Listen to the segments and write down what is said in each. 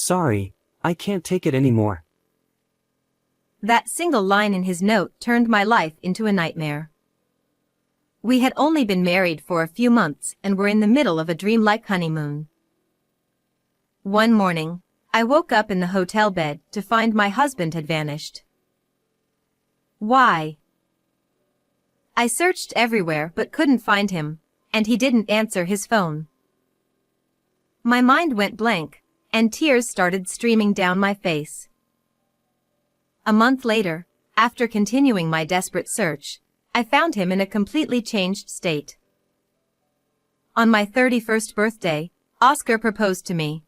Sorry, I can't take it anymore. That single line in his note turned my life into a nightmare. We had only been married for a few months and were in the middle of a dreamlike honeymoon. One morning, I woke up in the hotel bed to find my husband had vanished. Why? I searched everywhere but couldn't find him, and he didn't answer his phone. My mind went blank, and tears started streaming down my face. A month later, after continuing my desperate search, I found him in a completely changed state. On my 31st birthday, Oscar proposed to me.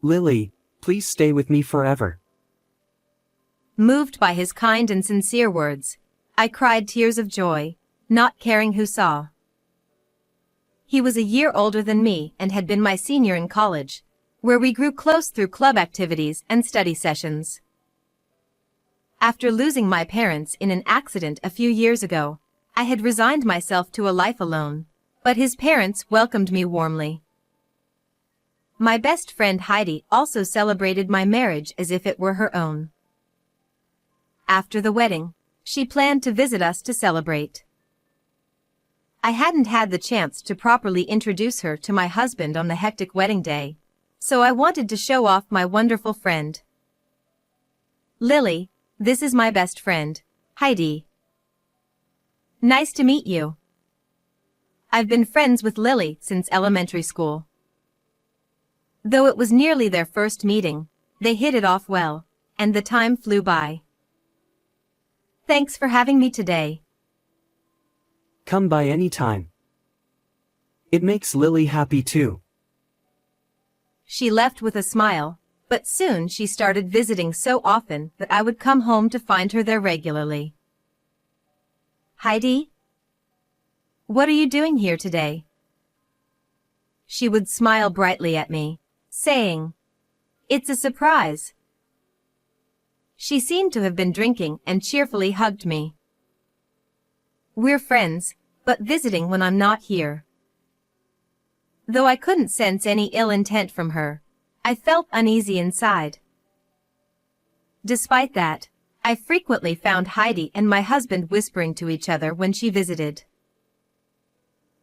Lily, please stay with me forever. Moved by his kind and sincere words, I cried tears of joy, not caring who saw. He was a year older than me and had been my senior in college, where we grew close through club activities and study sessions. After losing my parents in an accident a few years ago, I had resigned myself to a life alone, but his parents welcomed me warmly. My best friend Heidi also celebrated my marriage as if it were her own. After the wedding, she planned to visit us to celebrate. I hadn't had the chance to properly introduce her to my husband on the hectic wedding day, so I wanted to show off my wonderful friend. Lily, this is my best friend, Heidi. Nice to meet you. I've been friends with Lily since elementary school. Though it was nearly their first meeting, they hit it off well, and the time flew by. Thanks for having me today. Come by any time. It makes Lily happy too. She left with a smile, but soon she started visiting so often that I would come home to find her there regularly. Heidi? What are you doing here today? She would smile brightly at me, saying, "It's a surprise." She seemed to have been drinking and cheerfully hugged me. We're friends, but visiting when I'm not here. Though I couldn't sense any ill intent from her, I felt uneasy inside. Despite that, I frequently found Heidi and my husband whispering to each other when she visited.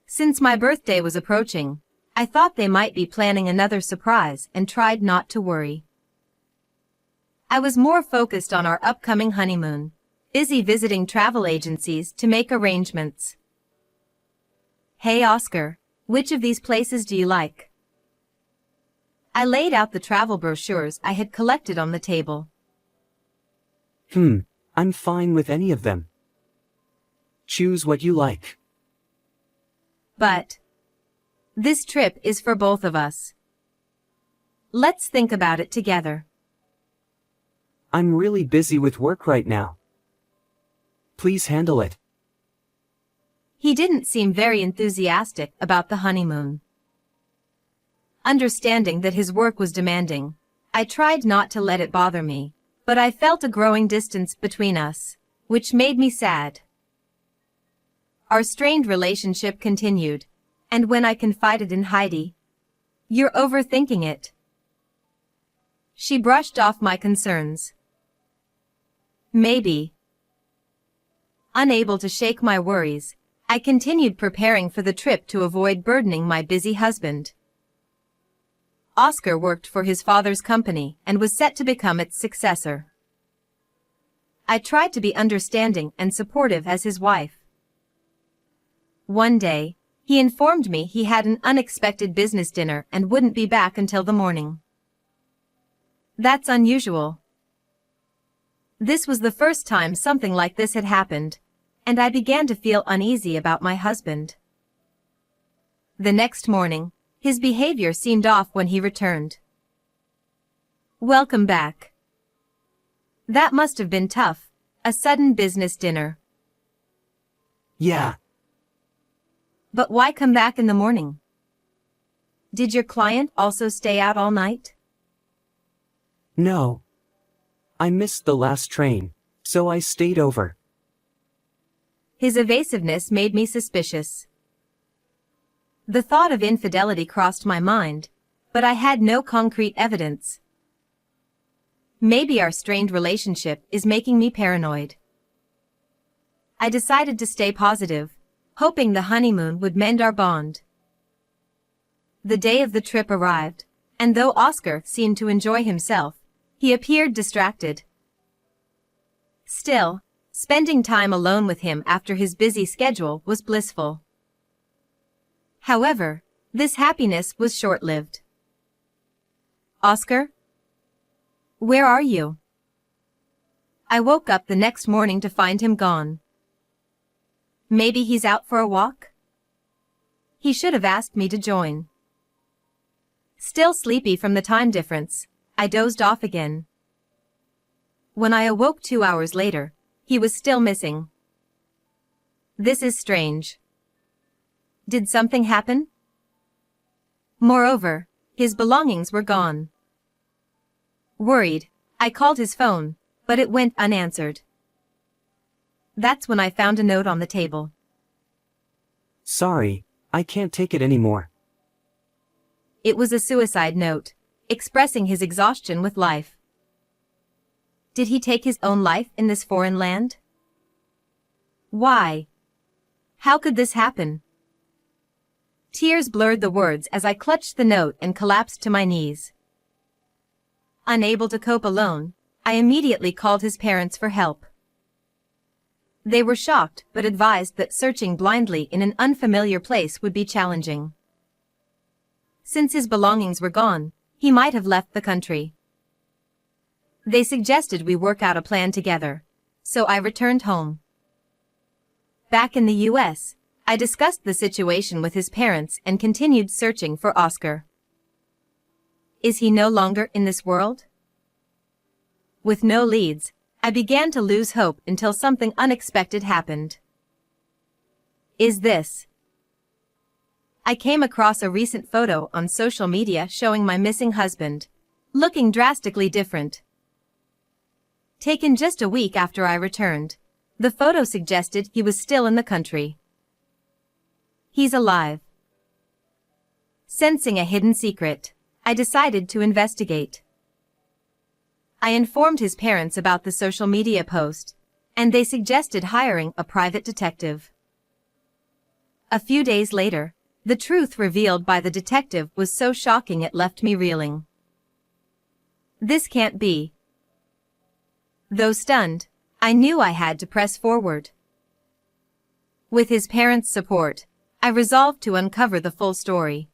Since my birthday was approaching, I thought they might be planning another surprise and tried not to worry. I was more focused on our upcoming honeymoon, busy visiting travel agencies to make arrangements. Hey Oscar, which of these places do you like? I laid out the travel brochures I had collected on the table. I'm fine with any of them. Choose what you like. But this trip is for both of us. Let's think about it together. I'm really busy with work right now. Please handle it. He didn't seem very enthusiastic about the honeymoon. Understanding that his work was demanding, I tried not to let it bother me, but I felt a growing distance between us, which made me sad. Our strained relationship continued, and when I confided in Heidi, "You're overthinking it," she brushed off my concerns. Maybe. Unable to shake my worries, I continued preparing for the trip to avoid burdening my busy husband. Oscar worked for his father's company and was set to become its successor. I tried to be understanding and supportive as his wife. One day, he informed me he had an unexpected business dinner and wouldn't be back until the morning. That's unusual. This was the first time something like this had happened, and I began to feel uneasy about my husband. The next morning, his behavior seemed off when he returned. Welcome back. That must have been tough, a sudden business dinner. Yeah. But why come back in the morning? Did your client also stay out all night? No. I missed the last train, so I stayed over. His evasiveness made me suspicious. The thought of infidelity crossed my mind, but I had no concrete evidence. Maybe our strained relationship is making me paranoid. I decided to stay positive, hoping the honeymoon would mend our bond. The day of the trip arrived, and though Oscar seemed to enjoy himself, he appeared distracted. Still, spending time alone with him after his busy schedule was blissful. However, this happiness was short-lived. Oscar? Where are you? I woke up the next morning to find him gone. Maybe he's out for a walk? He should have asked me to join. Still sleepy from the time difference, I dozed off again. When I awoke 2 hours later, he was still missing. This is strange. Did something happen? Moreover, his belongings were gone. Worried, I called his phone, but it went unanswered. That's when I found a note on the table. Sorry, I can't take it anymore. It was a suicide note, expressing his exhaustion with life. Did he take his own life in this foreign land? Why? How could this happen? Tears blurred the words as I clutched the note and collapsed to my knees. Unable to cope alone, I immediately called his parents for help. They were shocked but advised that searching blindly in an unfamiliar place would be challenging. Since his belongings were gone, he might have left the country. They suggested we work out a plan together, so I returned home. Back in the US, I discussed the situation with his parents and continued searching for Oscar. Is he no longer in this world? With no leads, I began to lose hope until something unexpected happened. Is this? I came across a recent photo on social media showing my missing husband, looking drastically different. Taken just a week after I returned, the photo suggested he was still in the country. He's alive. Sensing a hidden secret, I decided to investigate. I informed his parents about the social media post, and they suggested hiring a private detective. A few days later, the truth revealed by the detective was so shocking it left me reeling. This can't be. Though stunned, I knew I had to press forward. With his parents' support, I resolved to uncover the full story.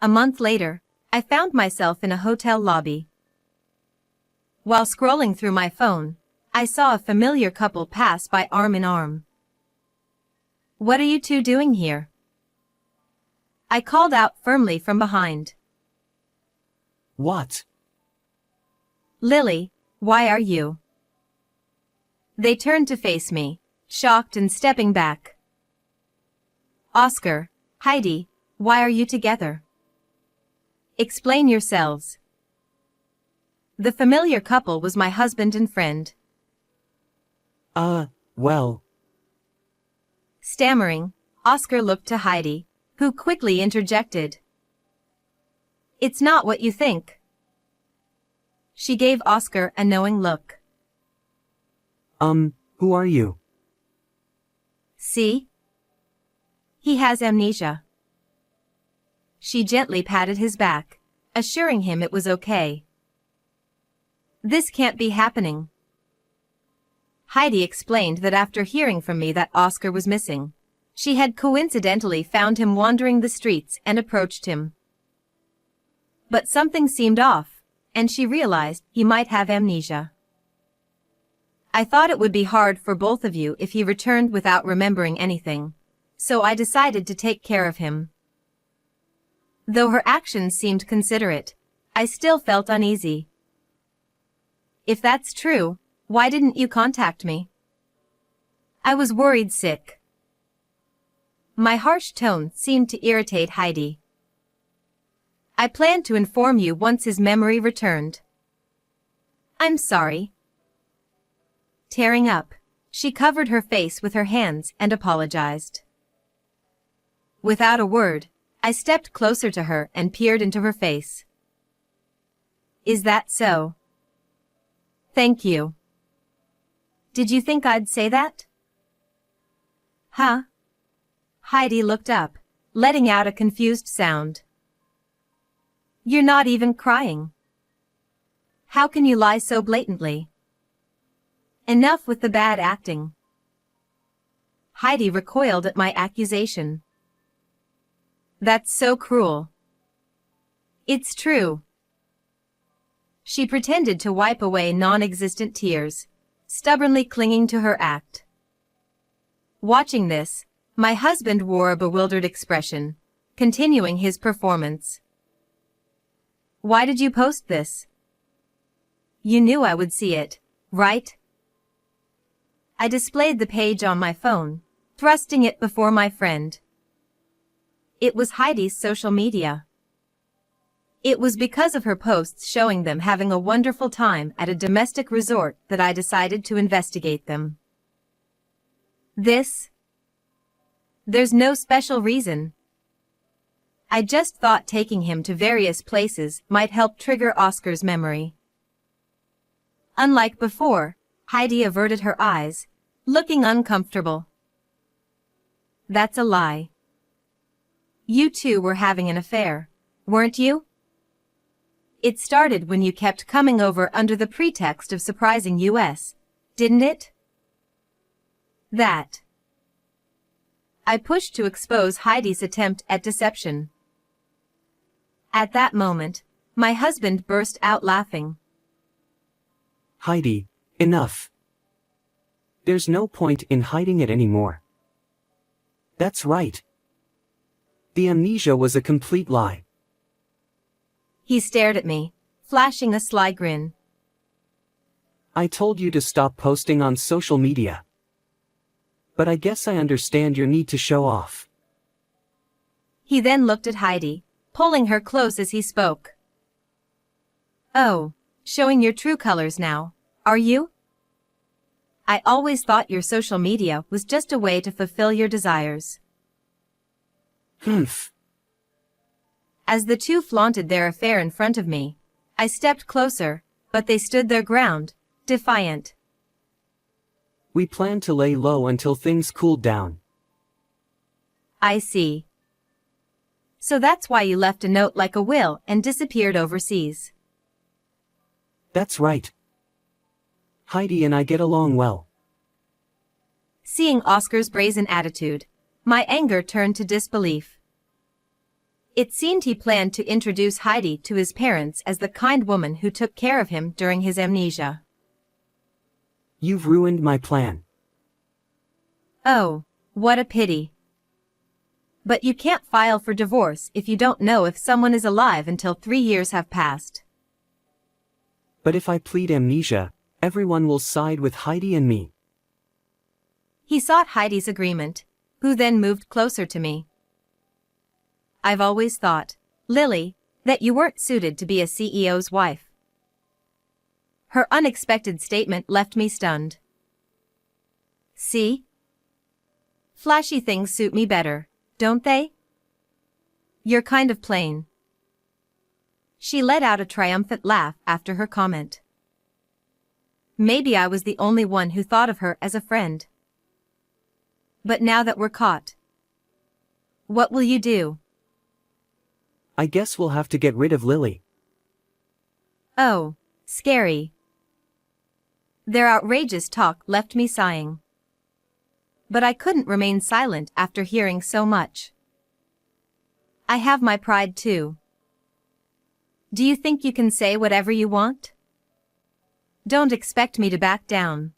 A month later, I found myself in a hotel lobby. While scrolling through my phone, I saw a familiar couple pass by arm in arm. What are you two doing here? I called out firmly from behind. What? Lily, why are you? They turned to face me, shocked and stepping back. Oscar, Heidi, why are you together? Explain yourselves. The familiar couple was my husband and friend. Well. Stammering, Oscar looked to Heidi, who quickly interjected. It's not what you think. She gave Oscar a knowing look. Who are you? See? He has amnesia. She gently patted his back, assuring him it was okay. This can't be happening. Heidi explained that after hearing from me that Oscar was missing, she had coincidentally found him wandering the streets and approached him. But something seemed off, and she realized he might have amnesia. I thought it would be hard for both of you if he returned without remembering anything, so I decided to take care of him. Though her actions seemed considerate, I still felt uneasy. If that's true, why didn't you contact me? I was worried sick. My harsh tone seemed to irritate Heidi. I planned to inform you once his memory returned. I'm sorry. Tearing up, she covered her face with her hands and apologized. Without a word, I stepped closer to her and peered into her face. Is that so? Thank you. Did you think I'd say that? Huh? Heidi looked up, letting out a confused sound. You're not even crying. How can you lie so blatantly? Enough with the bad acting. Heidi recoiled at my accusation. That's so cruel. It's true. She pretended to wipe away non-existent tears, stubbornly clinging to her act. Watching this, my husband wore a bewildered expression, continuing his performance. Why did you post this? You knew I would see it, right? I displayed the page on my phone, thrusting it before my friend. It was Heidi's social media. It was because of her posts showing them having a wonderful time at a domestic resort that I decided to investigate them. There's no special reason. I just thought taking him to various places might help trigger Oscar's memory. Unlike before, Heidi averted her eyes, looking uncomfortable. That's a lie. You two were having an affair, weren't you? It started when you kept coming over under the pretext of surprising us, didn't it? That. I pushed to expose Heidi's attempt at deception. At that moment, my husband burst out laughing. Heidi, enough. There's no point in hiding it anymore. That's right. The amnesia was a complete lie. He stared at me, flashing a sly grin. I told you to stop posting on social media. But I guess I understand your need to show off. He then looked at Heidi, pulling her close as he spoke. Oh, showing your true colors now, are you? I always thought your social media was just a way to fulfill your desires. Humph. As the two flaunted their affair in front of me, I stepped closer, but they stood their ground, defiant. We plan to lay low until things cooled down. I see. So that's why you left a note like a will and disappeared overseas. That's right. Heidi and I get along well. Seeing Oscar's brazen attitude, my anger turned to disbelief. It seemed he planned to introduce Heidi to his parents as the kind woman who took care of him during his amnesia. You've ruined my plan. Oh, what a pity. But you can't file for divorce if you don't know if someone is alive until 3 years have passed. But if I plead amnesia, everyone will side with Heidi and me. He sought Heidi's agreement, who then moved closer to me. I've always thought, Lily, that you weren't suited to be a CEO's wife. Her unexpected statement left me stunned. See? Flashy things suit me better, don't they? You're kind of plain. She let out a triumphant laugh after her comment. Maybe I was the only one who thought of her as a friend. But now that we're caught, what will you do? I guess we'll have to get rid of Lily. Oh, scary. Their outrageous talk left me sighing. But I couldn't remain silent after hearing so much. I have my pride too. Do you think you can say whatever you want? Don't expect me to back down.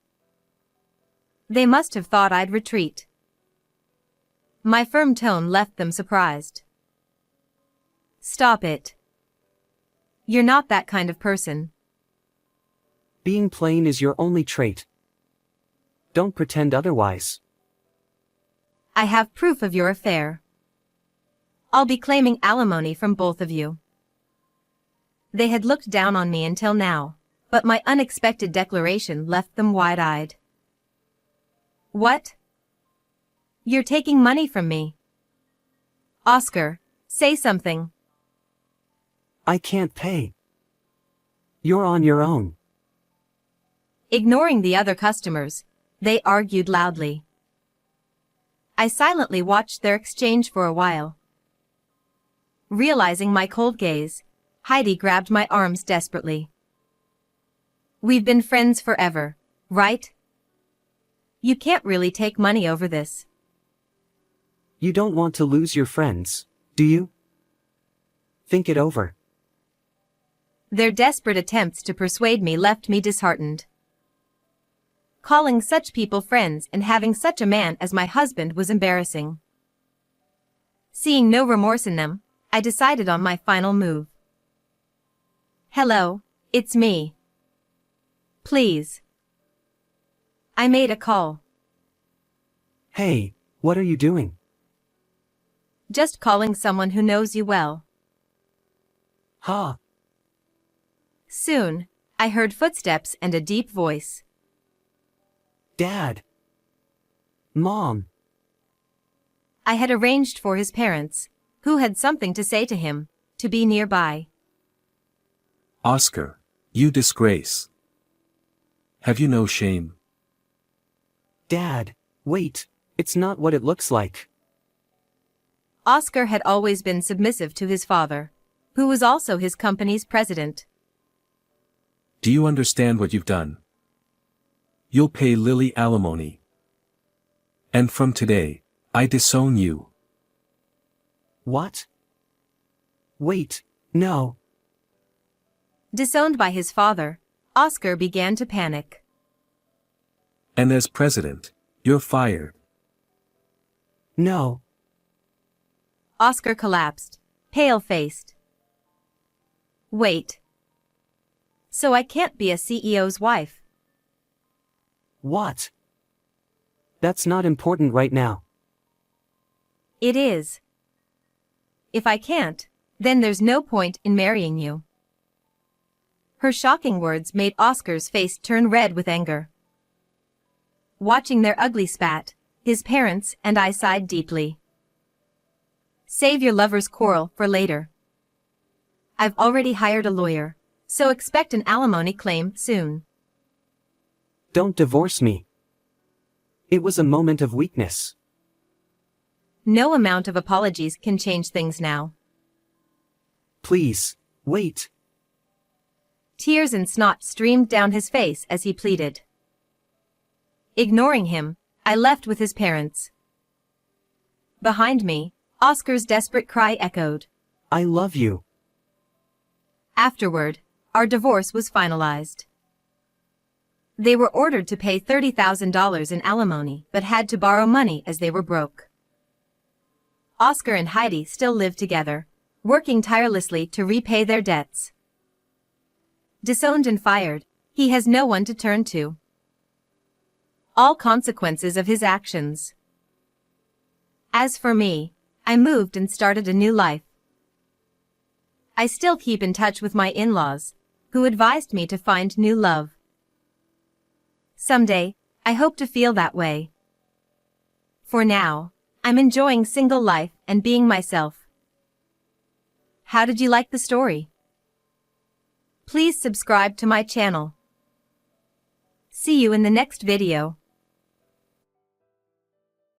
They must have thought I'd retreat. My firm tone left them surprised. Stop it. You're not that kind of person. Being plain is your only trait. Don't pretend otherwise. I have proof of your affair. I'll be claiming alimony from both of you. They had looked down on me until now, but my unexpected declaration left them wide-eyed. What? You're taking money from me? Oscar, Say something. I can't pay. You're on your own. Ignoring the other customers, they argued loudly. I silently watched their exchange for a while. Realizing my cold gaze, Heidi grabbed my arms desperately. We've been friends forever, right? You can't really take money over this. You don't want to lose your friends, do you? Think it over. Their desperate attempts to persuade me left me disheartened. Calling such people friends and having such a man as my husband was embarrassing. Seeing no remorse in them, I decided on my final move. Hello, it's me. Please. I made a call. Hey, what are you doing? Just calling someone who knows you well. Ha! Soon, I heard footsteps and a deep voice. Dad! Mom! I had arranged for his parents, who had something to say to him, to be nearby. Oscar, you disgrace. Have you no shame? Dad, wait, it's not what it looks like. Oscar had always been submissive to his father, who was also his company's president. Do you understand what you've done? You'll pay Lily alimony. And from today, I disown you. What? Wait, no. Disowned by his father, Oscar began to panic. And as president, you're fired. No. Oscar collapsed, pale-faced. Wait. So I can't be a CEO's wife? What? That's not important right now. It is. If I can't, then there's no point in marrying you. Her shocking words made Oscar's face turn red with anger. Watching their ugly spat, his parents and I sighed deeply. Save your lover's quarrel for later. I've already hired a lawyer, so expect an alimony claim soon. Don't divorce me. It was a moment of weakness. No amount of apologies can change things now. Please, wait. Tears and snot streamed down his face as he pleaded. Ignoring him, I left with his parents. Behind me, Oscar's desperate cry echoed. I love you. Afterward, our divorce was finalized. They were ordered to pay $30,000 in alimony but had to borrow money as they were broke. Oscar and Heidi still live together, working tirelessly to repay their debts. Disowned and fired, he has no one to turn to. All consequences of his actions. As for me, I moved and started a new life. I still keep in touch with my in-laws, who advised me to find new love. Someday, I hope to feel that way. For now, I'm enjoying single life and being myself. How did you like the story? Please subscribe to my channel. See you in the next video.